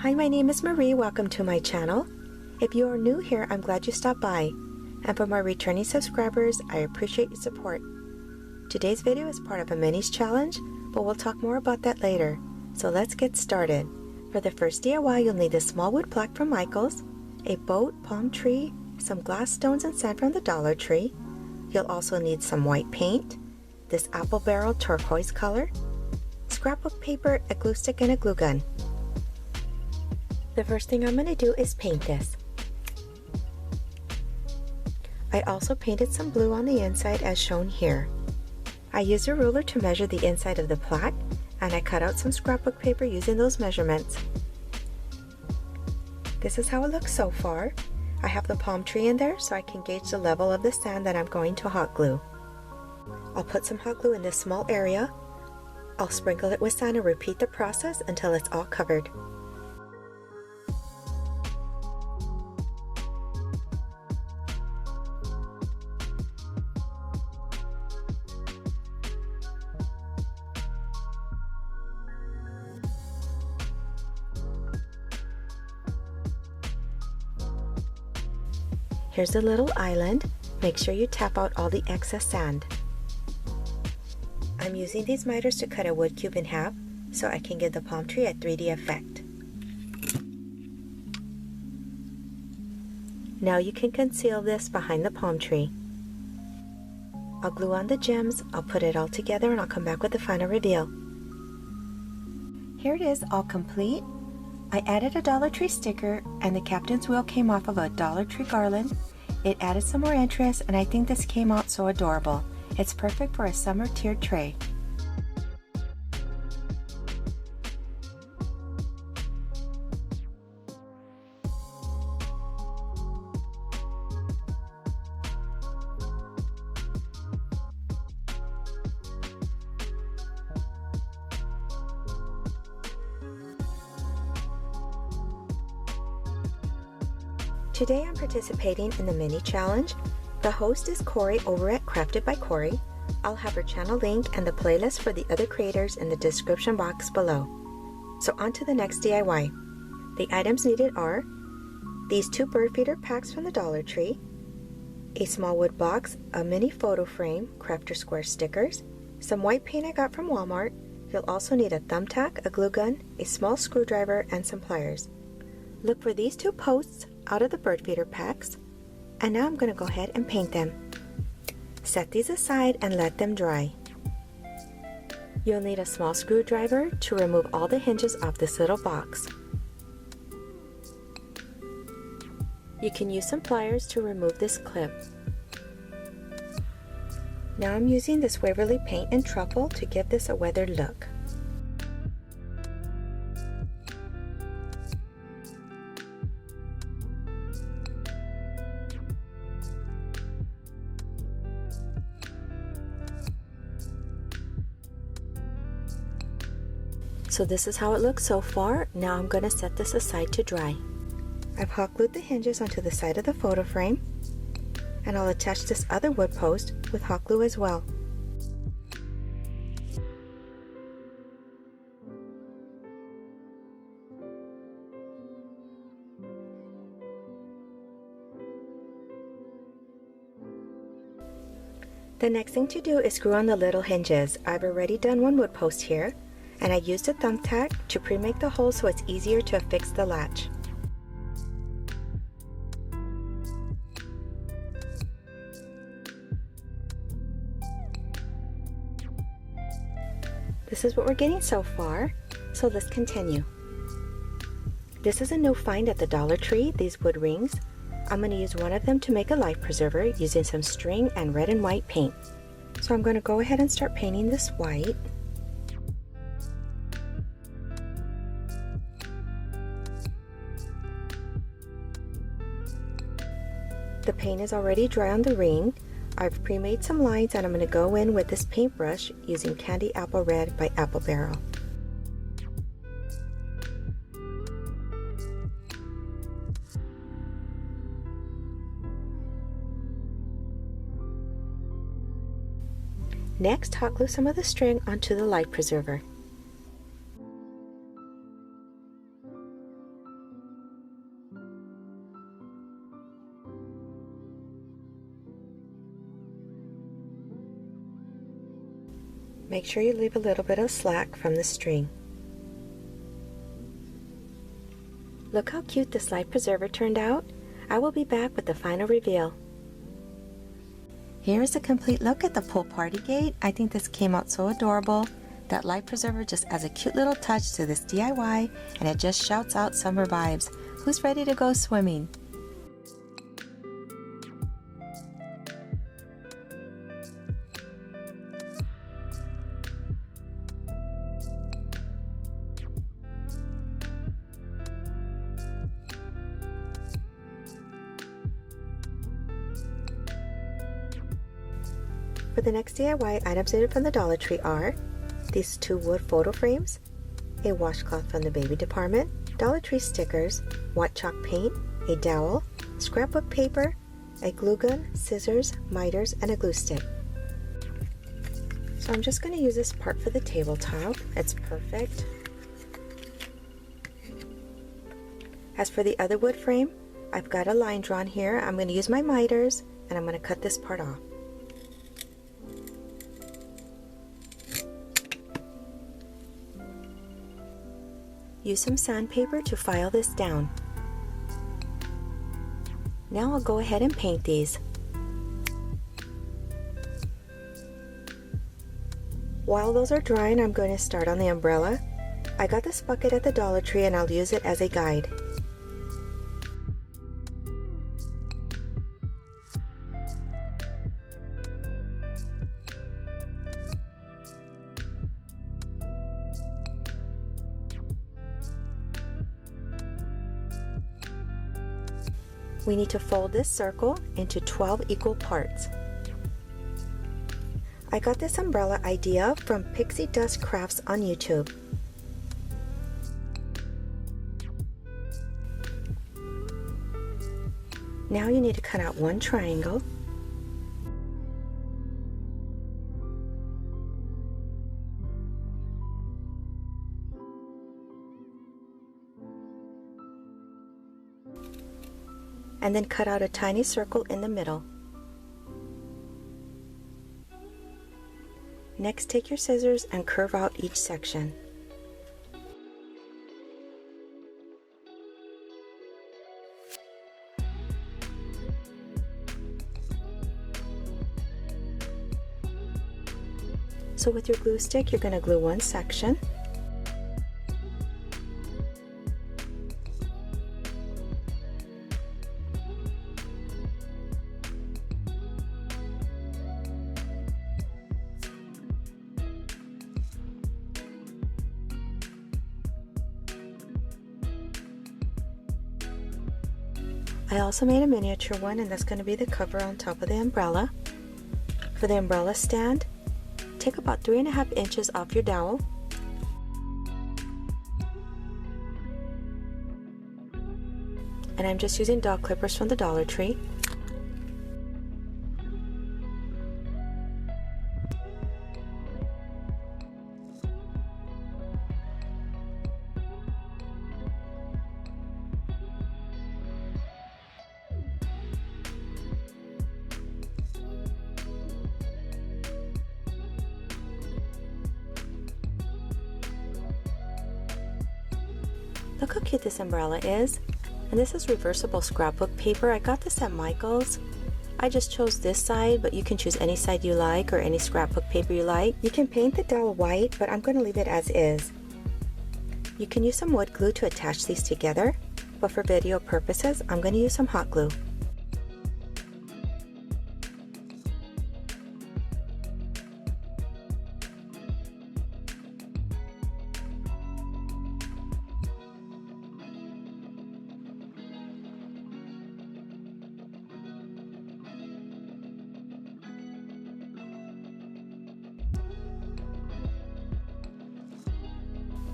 Hi, my name is Marie. Welcome to my channel. If you are new here, I'm glad you stopped by. And for my returning subscribers, I appreciate your support. Today's video is part of a minis challenge, but we'll talk more about that later. So let's get started. For the first DIY, you'll need a small wood plaque from Michael's, a boat, palm tree, some glass stones and sand from the Dollar Tree. You'll also need some white paint, this apple barrel turquoise color, scrapbook paper, a glue stick, and a glue gun. The first thing I'm going to do is paint this. I also painted some blue on the inside as shown here. I used a ruler to measure the inside of the plaque, and I cut out some scrapbook paper using those measurements. This is how it looks so far. I have the palm tree in there so I can gauge the level of the sand that I'm going to hot glue. I'll put some hot glue in this small area. I'll sprinkle it with sand and repeat the process until it's all covered. Here's a little island. Make sure you tap out all the excess sand. I'm using these miters to cut a wood cube in half so I can give the palm tree a 3D effect. Now you can conceal this behind the palm tree. I'll glue on the gems, I'll put it all together, and I'll come back with the final reveal. Here it is, all complete. I added a Dollar Tree sticker, and the captain's wheel came off of a Dollar Tree garland. It added some more interest, and I think this came out so adorable. It's perfect for a summer tiered tray. Today I'm participating in the mini challenge. The host is Corie over at Crafted by Corie. I'll have her channel link and the playlist for the other creators in the description box below. So on to the next DIY. The items needed are these 2 bird feeder packs from the Dollar Tree, a small wood box, a mini photo frame, crafter square stickers, some white paint I got from Walmart. You'll also need a thumbtack, a glue gun, a small screwdriver, and some pliers. Look for these 2 posts out of the bird feeder packs, and now I'm going to go ahead and paint them. Set these aside and let them dry. You'll need a small screwdriver to remove all the hinges off this little box. You can use some pliers to remove this clip. Now I'm using this Waverly paint and truffle to give this a weathered look. So this is how it looks so far. Now I'm going to set this aside to dry. I've hot glued the hinges onto the side of the photo frame, and I'll attach this other wood post with hot glue as well. The next thing to do is screw on the little hinges. I've already done one wood post here, and I used a thumbtack to pre-make the hole so it's easier to affix the latch. This is what we're getting so far, so let's continue. This is a new find at the Dollar Tree, these wood rings. I'm going to use one of them to make a life preserver using some string and red and white paint. So I'm going to go ahead and start painting this white. The paint is already dry on the ring. I've pre-made some lines, and I'm going to go in with this paintbrush using Candy Apple Red by Apple Barrel. Next, hot glue some of the string onto the life preserver. Make sure you leave a little bit of slack from the string. Look how cute this life preserver turned out. I will be back with the final reveal. Here's a complete look at the pool party gate. I think this came out so adorable. That life preserver just adds a cute little touch to this DIY, and it just shouts out summer vibes. Who's ready to go swimming? For the next DIY items needed from the Dollar Tree are these 2 wood photo frames, a washcloth from the baby department, Dollar Tree stickers, white chalk paint, a dowel, scrapbook paper, a glue gun, scissors, miters, and a glue stick. So I'm just going to use this part for the tabletop. It's perfect. As for the other wood frame, I've got a line drawn here. I'm going to use my miters and I'm going to cut this part off. Use some sandpaper to file this down. Now I'll go ahead and paint these. While those are drying, I'm going to start on the umbrella. I got this bucket at the Dollar Tree and I'll use it as a guide. We need to fold this circle into 12 equal parts. I got this umbrella idea from Pixie Dust Crafts on YouTube. Now you need to cut out one triangle. And then cut out a tiny circle in the middle. Next, take your scissors and curve out each section. So with your glue stick, you're going to glue one section. I also made a miniature one, and that's going to be the cover on top of the umbrella. For the umbrella stand, take about 3.5 inches off your dowel. And I'm just using dog clippers from the Dollar Tree. Look how cute this umbrella is. And this is reversible scrapbook paper. I got this at Michael's. I just chose this side, but you can choose any side you like or any scrapbook paper you like. You can paint the dowel white, but I'm going to leave it as is. You can use some wood glue to attach these together, but for video purposes, I'm going to use some hot glue.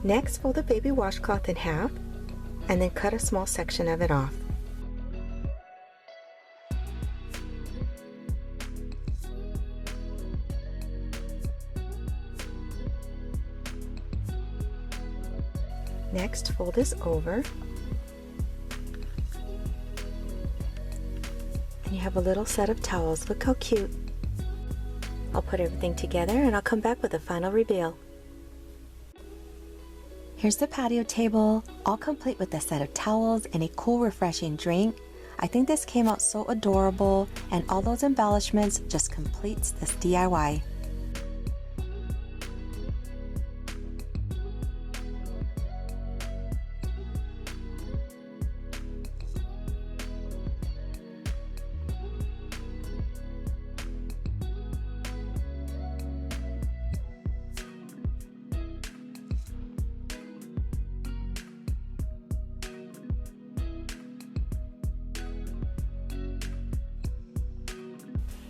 Next, fold the baby washcloth in half and then cut a small section of it off. Next, fold this over and you have a little set of towels. Look how cute. I'll put everything together and I'll come back with a final reveal. Here's the patio table, all complete with a set of towels and a cool, refreshing drink. I think this came out so adorable, and all those embellishments just completes this DIY.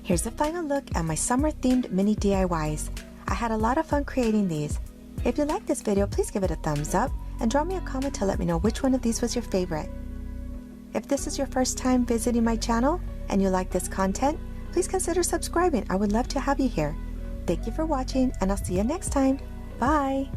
Here's a final look at my summer-themed mini DIYs. I had a lot of fun creating these. If you like this video, please give it a thumbs up and drop me a comment to let me know which one of these was your favorite. If this is your first time visiting my channel and you like this content, please consider subscribing. I would love to have you here. Thank you for watching, and I'll see you next time. Bye!